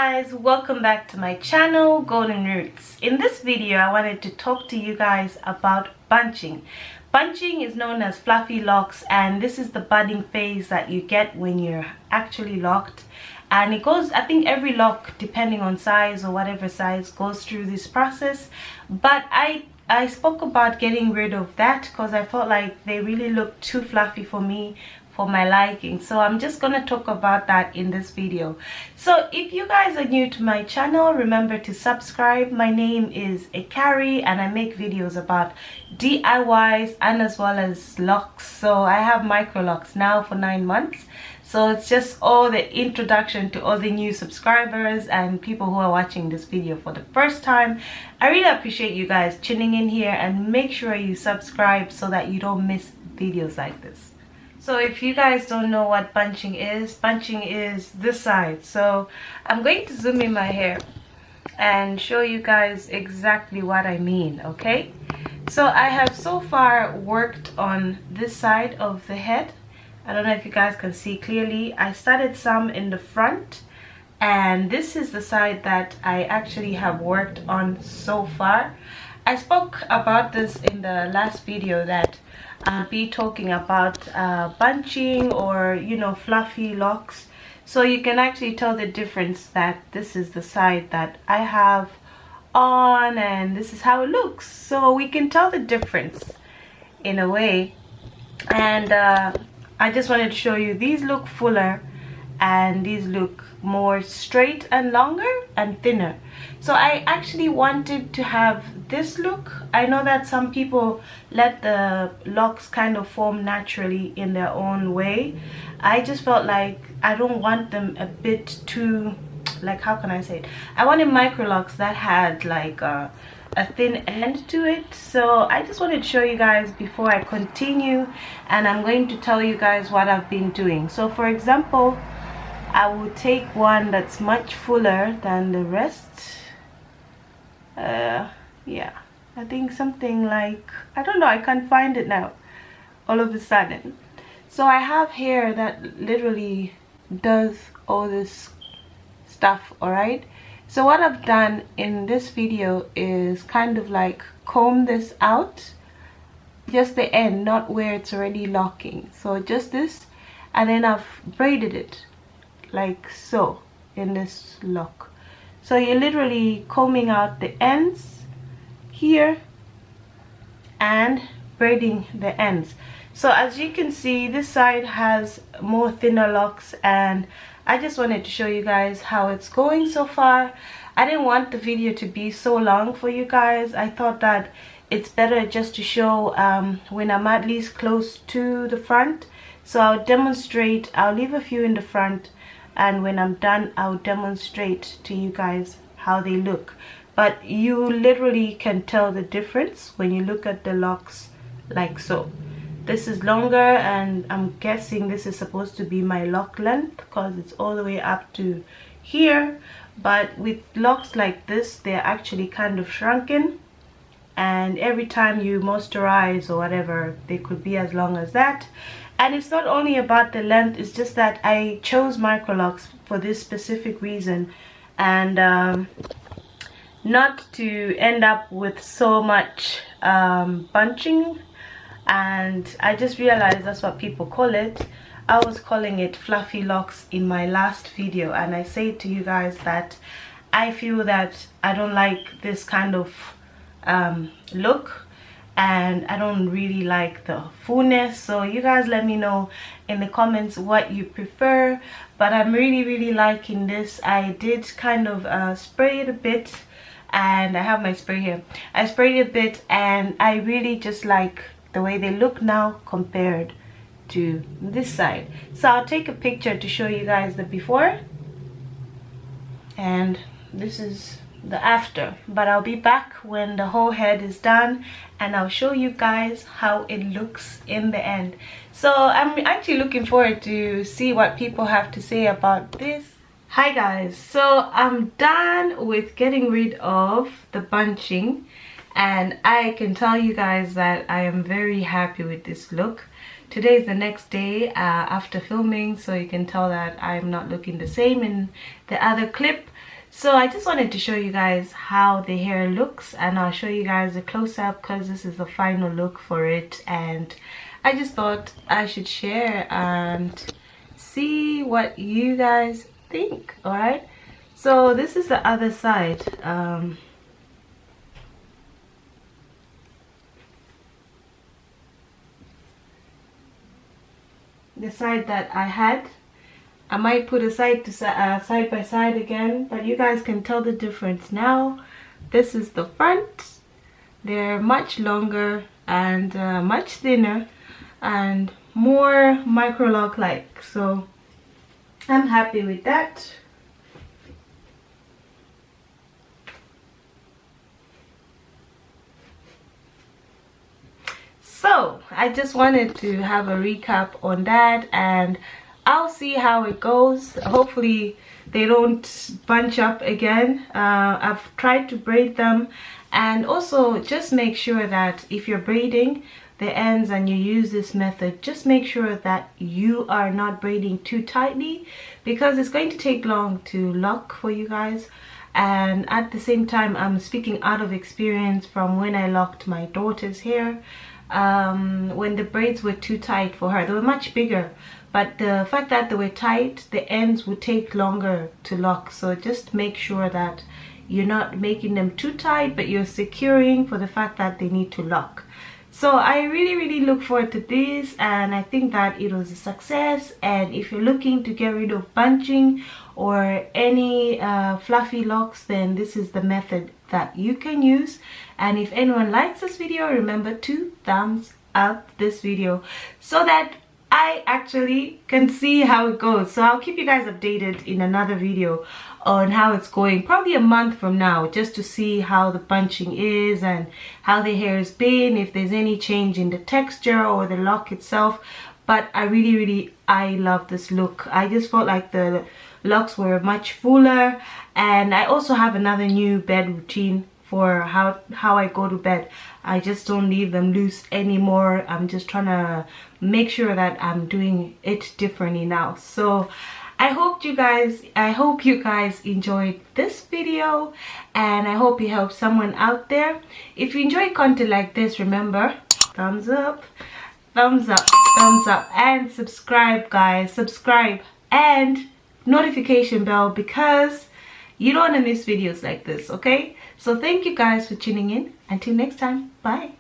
guys, welcome back to my channel Golden Roots. In this video I wanted to talk to you guys about bunching. Bunching is known as fluffy locks, and this is the budding phase that you get when you're actually locked. And it goes, I think every lock, depending on size or whatever size, goes through this process. But I spoke about getting rid of that because I felt like they really look too fluffy for me, for my liking. So I'm just gonna talk about that in this video. So if you guys are new to my channel, remember to subscribe. My name is Ekari and I make videos about DIYs and as well as locks. So I have Microlocs now for 9 months. So it's just all the introduction to all the new subscribers and people who are watching this video for the first time. I really appreciate you guys tuning in here, and make sure you subscribe so that you don't miss videos like this. So if you guys don't know what bunching is this side. So I'm going to zoom in my hair and show you guys exactly what I mean, okay? So I have so far worked on this side of the head. I don't know if you guys can see clearly. I started some in the front, and this is the side that I actually have worked on so far. I spoke about this in the last video that I'll be talking about bunching, or fluffy locks, so you can actually tell the difference that this is the side that I have on and this is how it looks. So we can tell the difference in a way. And I just wanted to show you, these look fuller and these look more straight and longer and thinner. So I actually wanted to have this look. I know that some people let the locks kind of form naturally in their own way. I just felt like I don't want them a bit too, like, how can I say it? I wanted Microlocs that had like a thin end to it. So I just wanted to show you guys before I continue, and I'm going to tell you guys what I've been doing. So for example, I will take one that's much fuller than the rest. Yeah, I think something like, I don't know, I can't find it now all of a sudden. So I have hair that literally does all this stuff, alright? So what I've done in this video is kind of like comb this out, just the end, not where it's already locking. So just this, and then I've braided it like so in this lock. So you're literally combing out the ends here and braiding the ends. So as you can see, this side has more thinner locks, and I just wanted to show you guys how it's going so far. I didn't want the video to be so long for you guys. I thought that it's better just to show when I'm at least close to the front. So I'll demonstrate, I'll leave a few in the front, and when I'm done I'll demonstrate to you guys how they look. But you literally can tell the difference when you look at the locks like so. This is longer, and I'm guessing this is supposed to be my lock length because it's all the way up to here. But with locks like this, they're actually kind of shrunken, and every time you moisturize or whatever, they could be as long as that. And it's not only about the length, it's just that I chose Microlocs for this specific reason, and not to end up with so much bunching. And I just realized that's what people call it. I was calling it fluffy locks in my last video, and I say to you guys that I feel that I don't like this kind of look, and I don't really like the fullness. So you guys let me know in the comments what you prefer, but I'm really liking this. I did kind of spray it a bit, and I have my spray here. I sprayed it a bit, and I really just like the way they look now compared to this side. So I'll take a picture to show you guys the before, and this is the after. But I'll be back when the whole head is done, and I'll show you guys how it looks in the end. So I'm actually looking forward to see what people have to say about this. Hi guys, so I'm done with getting rid of the bunching, and I can tell you guys that I am very happy with this look. Today is the next day after filming, so you can tell that I'm not looking the same in the other clip. So I just wanted to show you guys how the hair looks, and I'll show you guys a close-up because this is the final look for it, and I just thought I should share and see what you guys think. All right, so this is the other side. The side that I had, I might put a side by side again, but you guys can tell the difference now. This is the front. They're much longer and much thinner and more microloc like, so I'm happy with that. So I just wanted to have a recap on that, and I'll see how it goes. Hopefully they don't bunch up again. I've tried to braid them, and also just make sure that if you're braiding the ends and you use this method, just make sure that you are not braiding too tightly, because it's going to take long to lock for you guys. And at the same time, I'm speaking out of experience from when I locked my daughter's hair. When the braids were too tight for her, they were much bigger, but the fact that they were tight, the ends would take longer to lock. So just make sure that you're not making them too tight, but you're securing for the fact that they need to lock. So I really look forward to this, and I think that it was a success. And if you're looking to get rid of bunching or any fluffy locks, then this is the method that you can use. And if anyone likes this video, remember to thumbs up this video so that I actually can see how it goes. So I'll keep you guys updated in another video on how it's going, probably a month from now, just to see how the bunching is and how the hair has been, if there's any change in the texture or the lock itself. But I really I love this look. I just felt like the locks were much fuller, and I also have another new bed routine for how I go to bed. I just don't leave them loose anymore. I'm just trying to make sure that I'm doing it differently now. So I hope you guys enjoyed this video, and I hope it helped someone out there. If you enjoy content like this, remember, thumbs up, and subscribe, guys. Subscribe and notification bell, because you don't want to miss videos like this, okay? So thank you guys for tuning in. Until next time, bye.